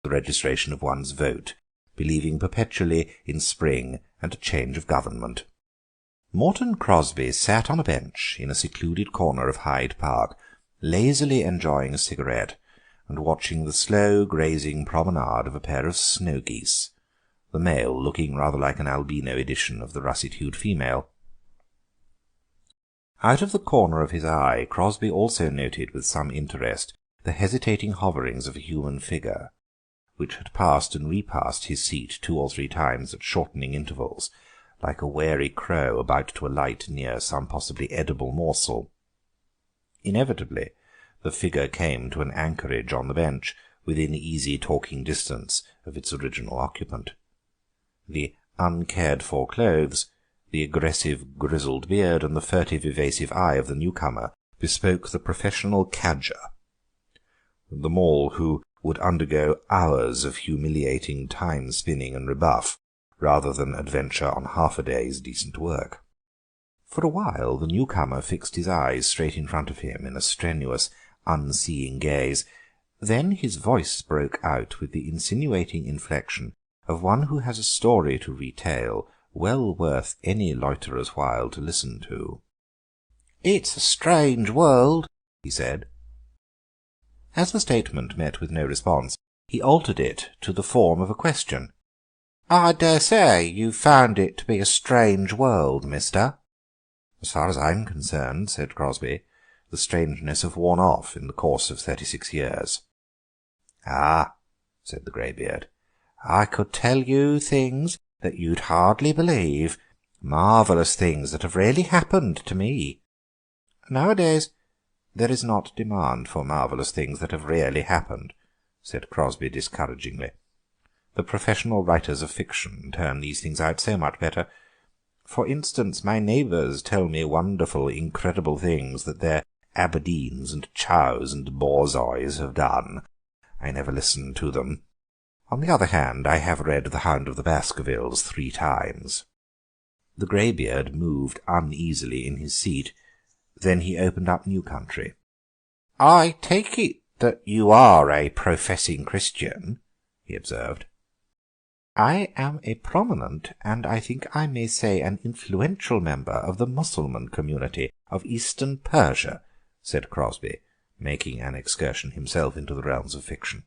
the registration of one's vote, believing perpetually in spring and a change of government. Morton Crosby sat on a bench in a secluded corner of Hyde Park, lazily enjoying a cigarette and watching the slow grazing promenade of a pair of snow geese, the male looking rather like an albino edition of the russet-hued female. Out of the corner of his eye Crosby also noted with some interest the hesitating hoverings of a human figure, which had passed and repassed his seat 2 or 3 times at shortening intervals, like a wary crow about to alight near some possibly edible morsel. Inevitably the figure came to an anchorage on the bench within easy talking distance of its original occupant. The uncared-for clothes, the aggressive grizzled beard, and the furtive evasive eye of the newcomer bespoke the professional cadger, the mole who would undergo hours of humiliating time-spinning and rebuff rather than adventure on half a day's decent work. For a while the newcomer fixed his eyes straight in front of him in a strenuous, unseeing gaze. Then his voice broke out with the insinuating inflection of one who has a story to retail well worth any loiterer's while to listen to. "It's a strange world," he said. As the statement met with no response, he altered it to the form of a question. "I dare say you found it to be a strange world, mister?" "As far as I'm concerned," said Crosby, "the strangeness have worn off in the course of 36 years. "Ah," said the greybeard, "I could tell you things that you'd hardly believe, marvellous things that have really happened to me." "Nowadays there is not demand for marvellous things that have really happened," said Crosby discouragingly. "The professional writers of fiction turn these things out so much better. For instance, my neighbours tell me wonderful, incredible things that their Aberdeens and Chows and Borzois have done. I never listen to them. On the other hand, I have read The Hound of the Baskervilles 3 times. The greybeard moved uneasily in his seat. Then he opened up new country. "I take it that you are a professing Christian," he observed. "I am a prominent, and I think I may say an influential member of the Mussulman community of Eastern Persia," said Crosby, making an excursion himself into the realms of fiction.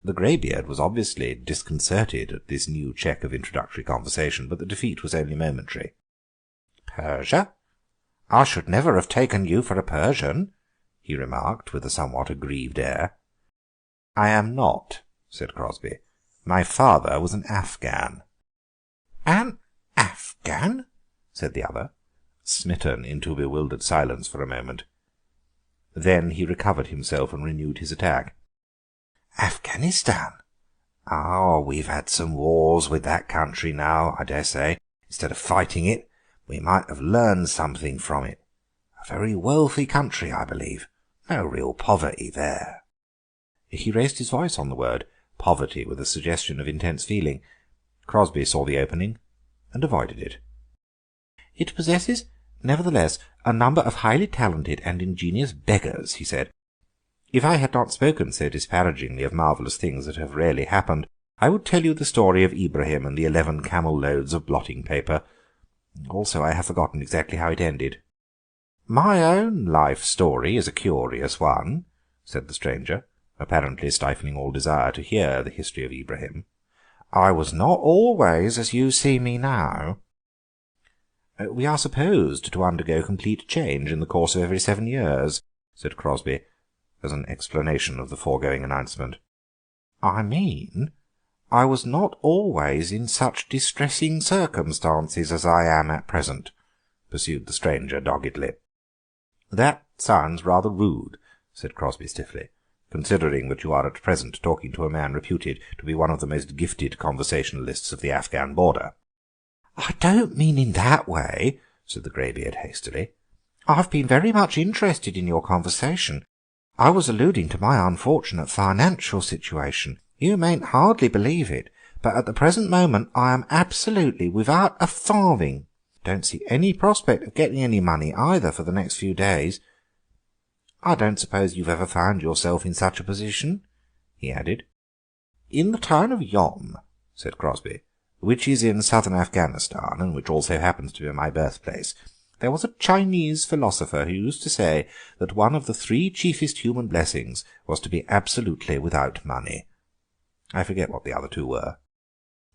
The greybeard was obviously disconcerted at this new check of introductory conversation, but the defeat was only momentary. "Persia? I should never have taken you for a Persian," he remarked with a somewhat aggrieved air. "I am not," said Crosby. "My father was an Afghan." "An Afghan?" said the other, smitten into bewildered silence for a moment. Then he recovered himself and renewed his attack. "Afghanistan? Ah, we've had some wars with that country now, I dare say. Instead of fighting it, we might have learned something from it. A very wealthy country, I believe. No real poverty there." He raised his voice on the word poverty with a suggestion of intense feeling. Crosby saw the opening and avoided it. "It possesses, nevertheless, a number of highly talented and ingenious beggars," he said. "If I had not spoken so disparagingly of marvellous things that have really happened, I would tell you the story of Ibrahim and the 11 camel-loads of blotting paper. Also, I have forgotten exactly how it ended." "My own life story is a curious one," said the stranger, apparently stifling all desire to hear the history of Ibrahim. "I was not always as you see me now." "We are supposed to undergo complete change in the course of every 7 years," said Crosby, as an explanation of the foregoing announcement. "I mean, I was not always in such distressing circumstances as I am at present," pursued the stranger doggedly. "That sounds rather rude," said Crosby stiffly, "considering that you are at present talking to a man reputed to be one of the most gifted conversationalists of the Afghan border." "I don't mean in that way," said the greybeard hastily. "I've been very much interested in your conversation. I was alluding to my unfortunate financial situation. You mayn't hardly believe it, but at the present moment I am absolutely without a farthing. Don't see any prospect of getting any money either for the next few days. I don't suppose you've ever found yourself in such a position?" he added. "In the town of Yom," said Crosby, "which is in southern Afghanistan, and which also happens to be my birthplace, there was a Chinese philosopher who used to say that one of the three chiefest human blessings was to be absolutely without money. I forget what the other two were."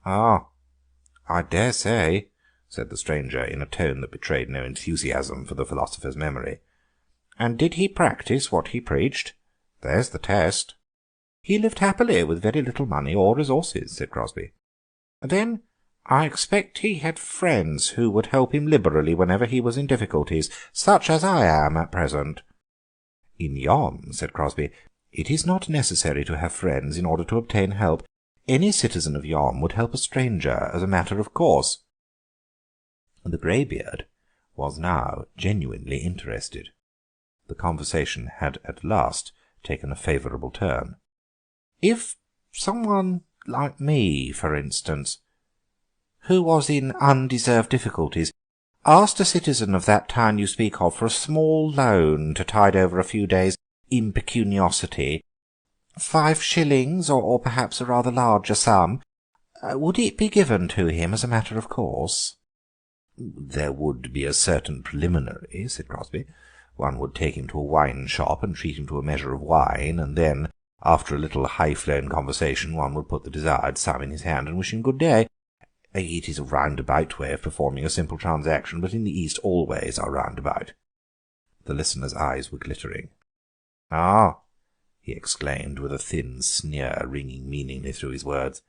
"Ah, I dare say," said the stranger, in a tone that betrayed no enthusiasm for the philosopher's memory. "And did he practise what he preached? There's the test." "He lived happily with very little money or resources," said Crosby. "Then I expect he had friends who would help him liberally whenever he was in difficulties, such as I am at present." "In Yom," said Crosby, "it is not necessary to have friends in order to obtain help. Any citizen of Yom would help a stranger as a matter of course." The greybeard was now genuinely interested. The conversation had at last taken a favourable turn. "If someone like me, for instance, who was in undeserved difficulties, asked a citizen of that town you speak of for a small loan to tide over a few days' impecuniosity, 5 shillings, or perhaps a rather larger sum, would it be given to him as a matter of course?" "There would be a certain preliminary," said Crosby. "One would take him to a wine shop and treat him to a measure of wine, and then, after a little high-flown conversation, one would put the desired sum in his hand and wish him good day. It is a roundabout way of performing a simple transaction, but in the East all ways are roundabout." The listener's eyes were glittering. "Ah," he exclaimed, with a thin sneer ringing meaningly through his words,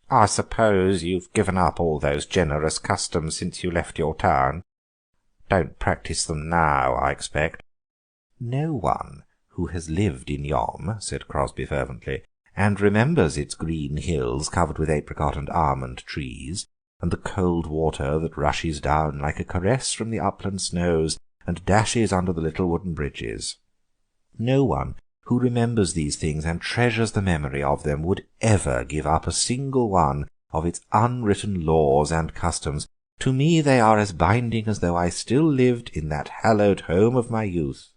"I suppose you've given up all those generous customs since you left your town. Don't practise them now, I expect." "No one who has lived in Yom," said Crosby fervently, "and remembers its green hills covered with apricot and almond trees, and the cold water that rushes down like a caress from the upland snows and dashes under the little wooden bridges, no one who remembers these things and treasures the memory of them would ever give up a single one of its unwritten laws and customs. To me they are as binding as though I still lived in that hallowed home of my youth."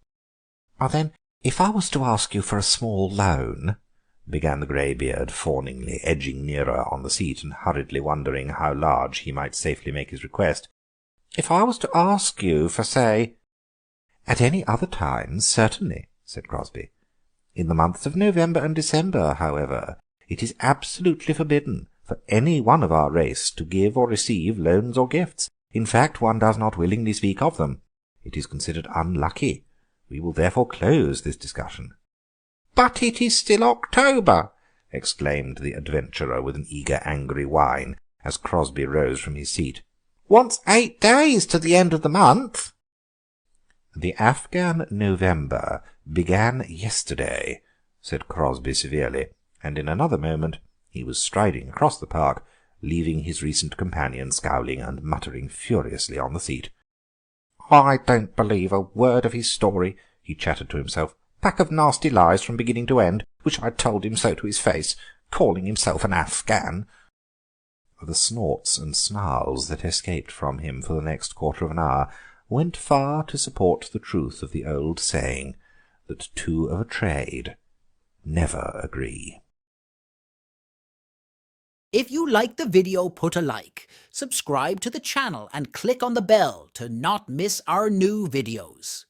"Then, if I was to ask you for a small loan," began the greybeard fawningly, edging nearer on the seat and hurriedly wondering how large he might safely make his request, "if I was to ask you for, say—" "At any other time, certainly," said Crosby. "In the months of November and December, however, it is absolutely forbidden for any one of our race to give or receive loans or gifts. In fact, one does not willingly speak of them. It is considered unlucky. We will therefore close this discussion." "But it is still October!" exclaimed the adventurer with an eager, angry whine, as Crosby rose from his seat. "Wants 8 days to the end of the month." "The Afghan November began yesterday," said Crosby severely, and in another moment he was striding across the park, leaving his recent companion scowling and muttering furiously on the seat. "I don't believe a word of his story," he chattered to himself. "Pack of nasty lies from beginning to end. Wish I'd told him so to his face. Calling himself an Afghan." The snorts and snarls that escaped from him for the next quarter of an hour went far to support the truth of the old saying that two of a trade never agree. If you like the video, put a like, subscribe to the channel and click on the bell to not miss our new videos.